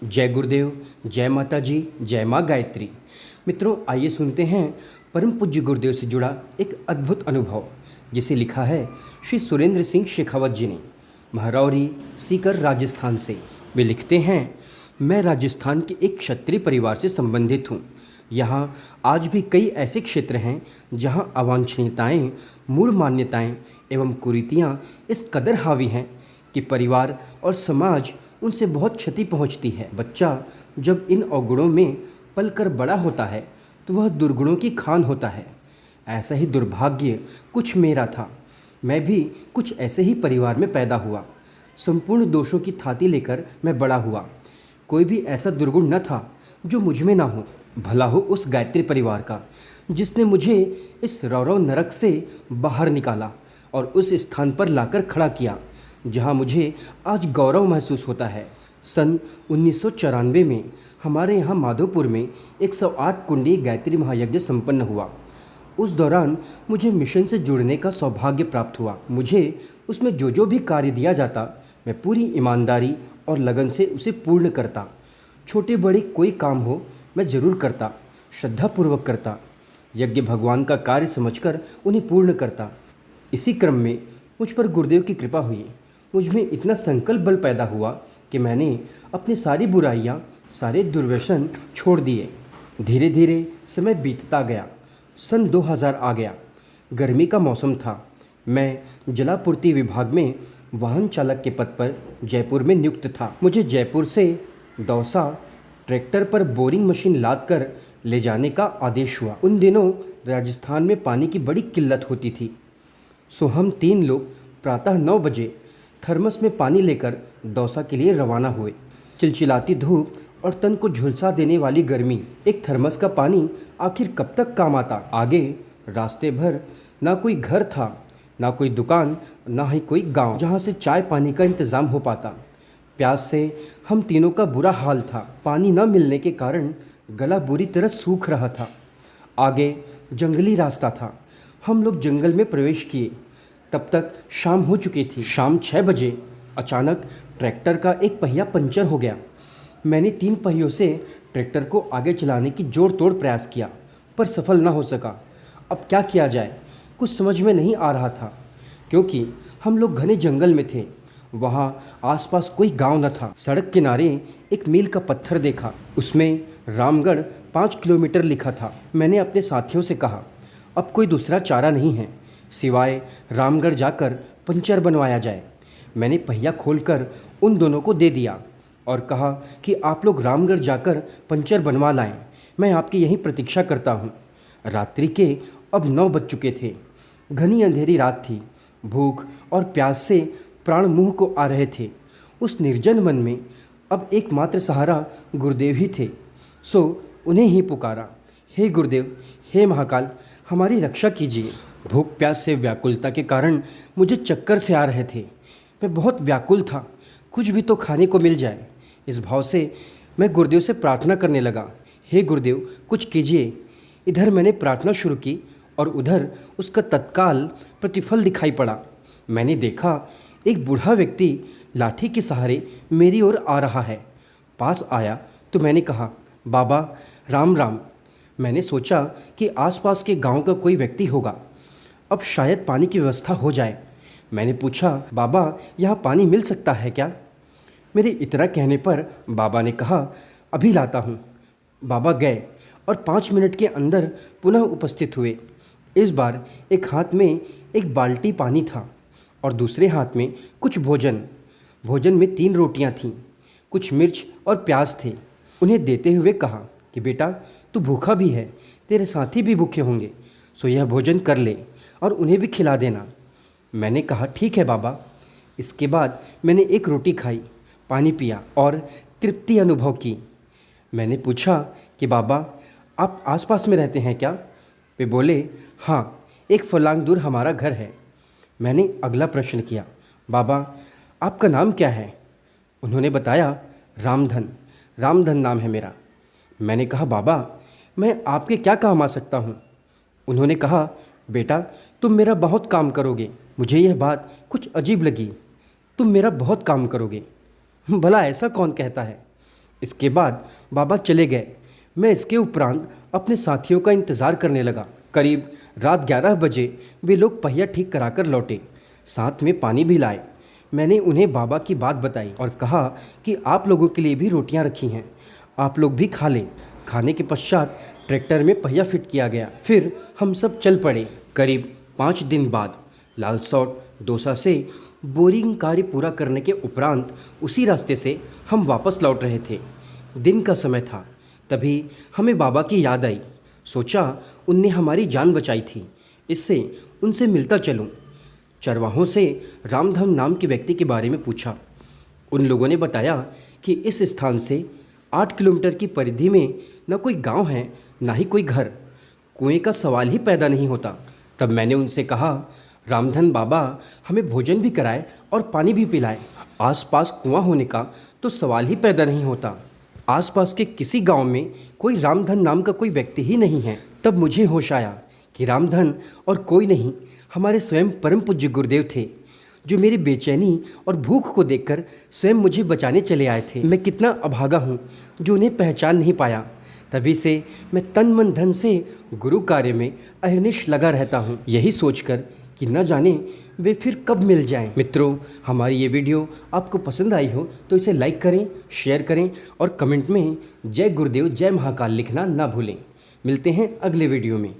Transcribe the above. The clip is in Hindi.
जय गुरुदेव, जय माता जी, जय माँ गायत्री। मित्रों, आइए सुनते हैं परम पूज्य गुरुदेव से जुड़ा एक अद्भुत अनुभव, जिसे लिखा है श्री सुरेंद्र सिंह शेखावत जी ने, महरौरी सीकर, राजस्थान से। वे लिखते हैं, मैं राजस्थान के एक क्षत्रिय परिवार से संबंधित हूँ। यहाँ आज भी कई ऐसे क्षेत्र हैं जहाँ अवांछनीयताएँ, मूढ़ मान्यताएँ एवं कुरीतियाँ इस कदर हावी हैं कि परिवार और समाज उनसे बहुत क्षति पहुंचती है। बच्चा जब इन अवगुणों में पलकर बड़ा होता है तो वह दुर्गुणों की खान होता है। ऐसा ही दुर्भाग्य कुछ मेरा था। मैं भी कुछ ऐसे ही परिवार में पैदा हुआ। संपूर्ण दोषों की थाती लेकर मैं बड़ा हुआ। कोई भी ऐसा दुर्गुण न था जो मुझ में ना हो। भला हो उस गायत्री परिवार का जिसने मुझे इस रौरव नरक से बाहर निकाला और उस स्थान पर लाकर खड़ा किया जहाँ मुझे आज गौरव महसूस होता है। सन 1994 में हमारे यहाँ माधोपुर में 108 कुंडी गायत्री महायज्ञ संपन्न हुआ। उस दौरान मुझे मिशन से जुड़ने का सौभाग्य प्राप्त हुआ। मुझे उसमें जो भी कार्य दिया जाता, मैं पूरी ईमानदारी और लगन से उसे पूर्ण करता। छोटे बड़े कोई काम हो, मैं ज़रूर करता, श्रद्धापूर्वक करता। यज्ञ भगवान का कार्य समझकर उन्हें पूर्ण करता। इसी क्रम में मुझ पर गुरुदेव की कृपा हुई। मुझ में इतना संकल्प बल पैदा हुआ कि मैंने अपनी सारी बुराइयां, सारे दुर्व्यसन छोड़ दिए। धीरे धीरे समय बीतता गया। सन 2000 आ गया। गर्मी का मौसम था। मैं जलापूर्ति विभाग में वाहन चालक के पद पर जयपुर में नियुक्त था। मुझे जयपुर से दौसा ट्रैक्टर पर बोरिंग मशीन लाद कर ले जाने का आदेश हुआ। उन दिनों राजस्थान में पानी की बड़ी किल्लत होती थी। सो हम 3 लोग प्रातः 9 बजे थर्मस में पानी लेकर दौसा के लिए रवाना हुए। चिलचिलाती धूप और तन को झुलसा देने वाली गर्मी। एक थर्मस का पानी आखिर कब तक काम आता। आगे रास्ते भर ना कोई घर था, ना कोई दुकान, ना ही कोई गांव जहां से चाय पानी का इंतज़ाम हो पाता। प्यास से हम तीनों का बुरा हाल था। पानी न मिलने के कारण गला बुरी तरह सूख रहा था। आगे जंगली रास्ता था। हम लोग जंगल में प्रवेश किए। तब तक शाम हो चुकी थी। शाम 6 बजे अचानक ट्रैक्टर का एक पहिया पंचर हो गया। मैंने 3 पहियों से ट्रैक्टर को आगे चलाने की जोड़ तोड़ प्रयास किया, पर सफल न हो सका। अब क्या किया जाए, कुछ समझ में नहीं आ रहा था, क्योंकि हम लोग घने जंगल में थे। वहाँ आसपास कोई गांव न था। सड़क किनारे एक मील का पत्थर देखा। उसमें रामगढ़ 5 किलोमीटर लिखा था। मैंने अपने साथियों से कहा, अब कोई दूसरा चारा नहीं है सिवाय रामगढ़ जाकर पंचर बनवाया जाए। मैंने पहिया खोलकर उन दोनों को दे दिया और कहा कि आप लोग रामगढ़ जाकर पंचर बनवा लाएं। मैं आपकी यहीं प्रतीक्षा करता हूँ। रात्रि के अब 9 बज चुके थे। घनी अंधेरी रात थी। भूख और प्यास से प्राण मुंह को आ रहे थे। उस निर्जन वन में अब एकमात्र सहारा गुरुदेव ही थे। सो उन्हें ही पुकारा, हे गुरुदेव, हे महाकाल, हमारी रक्षा कीजिए। भूख प्यास से व्याकुलता के कारण मुझे चक्कर से आ रहे थे। मैं बहुत व्याकुल था, कुछ भी तो खाने को मिल जाए। इस भाव से मैं गुरुदेव से प्रार्थना करने लगा, हे गुरुदेव, कुछ कीजिए। इधर मैंने प्रार्थना शुरू की और उधर उसका तत्काल प्रतिफल दिखाई पड़ा। मैंने देखा एक बूढ़ा व्यक्ति लाठी के सहारे मेरी ओर आ रहा है। पास आया तो मैंने कहा, बाबा राम राम। मैंने सोचा कि आसपास के गांव का कोई व्यक्ति होगा, अब शायद पानी की व्यवस्था हो जाए। मैंने पूछा, बाबा यहाँ पानी मिल सकता है क्या? मेरे इतना कहने पर बाबा ने कहा, अभी लाता हूँ। बाबा गए और 5 मिनट के अंदर पुनः उपस्थित हुए। इस बार एक हाथ में एक बाल्टी पानी था और दूसरे हाथ में कुछ भोजन। भोजन में 3 रोटियां थीं, कुछ मिर्च और प्याज थे। उन्हें देते हुए कहा कि बेटा, तू भूखा भी है, तेरे साथी भी भूखे होंगे, सो यह भोजन कर ले और उन्हें भी खिला देना। मैंने कहा, ठीक है बाबा। इसके बाद मैंने एक रोटी खाई, पानी पिया और तृप्ति अनुभव की। मैंने पूछा कि बाबा, आप आसपास में रहते हैं क्या? वे बोले, हाँ, एक फरलांग दूर हमारा घर है। मैंने अगला प्रश्न किया, बाबा आपका नाम क्या है? उन्होंने बताया, रामधन। रामधन नाम है मेरा। मैंने कहा, बाबा मैं आपके क्या काम आ सकता हूँ? उन्होंने कहा, बेटा तुम मेरा बहुत काम करोगे। मुझे यह बात कुछ अजीब लगी। तुम मेरा बहुत काम करोगे? भला ऐसा कौन कहता है? इसके बाद बाबा चले गए। मैं इसके उपरांत अपने साथियों का इंतज़ार करने लगा। करीब रात 11 बजे वे लोग पहिया ठीक कराकर लौटे, साथ में पानी भी लाए। मैंने उन्हें बाबा की बात बताई और कहा कि आप लोगों के लिए भी रोटियां रखी हैं, आप लोग भी खा लें। खाने के पश्चात ट्रैक्टर में पहिया फिट किया गया। फिर हम सब चल पड़े। करीब 5 दिन बाद लालसौट दौसा से बोरिंग कार्य पूरा करने के उपरांत उसी रास्ते से हम वापस लौट रहे थे। दिन का समय था। तभी हमें बाबा की याद आई। सोचा उनने हमारी जान बचाई थी, इससे उनसे मिलता चलूं। चरवाहों से रामधन नाम के व्यक्ति के बारे में पूछा। उन लोगों ने बताया कि इस स्थान से 8 किलोमीटर की परिधि में न कोई गांव है, ना ही कोई घर। कुएं का सवाल ही पैदा नहीं होता। तब मैंने उनसे कहा, रामधन बाबा हमें भोजन भी कराए और पानी भी पिलाए। आसपास कुआं होने का तो सवाल ही पैदा नहीं होता। आसपास के किसी गांव में कोई रामधन नाम का कोई व्यक्ति ही नहीं है। तब मुझे होश आया कि रामधन और कोई नहीं, हमारे स्वयं परम पूज्य गुरुदेव थे, जो मेरी बेचैनी और भूख को देखकर स्वयं मुझे बचाने चले आए थे। मैं कितना अभागा हूँ जो उन्हें पहचान नहीं पाया। तभी से मैं तन मन धन से गुरु कार्य में अहर्निश लगा रहता हूँ, यही सोचकर कि न जाने वे फिर कब मिल जाएं। मित्रों, हमारी ये वीडियो आपको पसंद आई हो तो इसे लाइक करें, शेयर करें और कमेंट में जय गुरुदेव जय महाकाल लिखना ना भूलें। मिलते हैं अगले वीडियो में।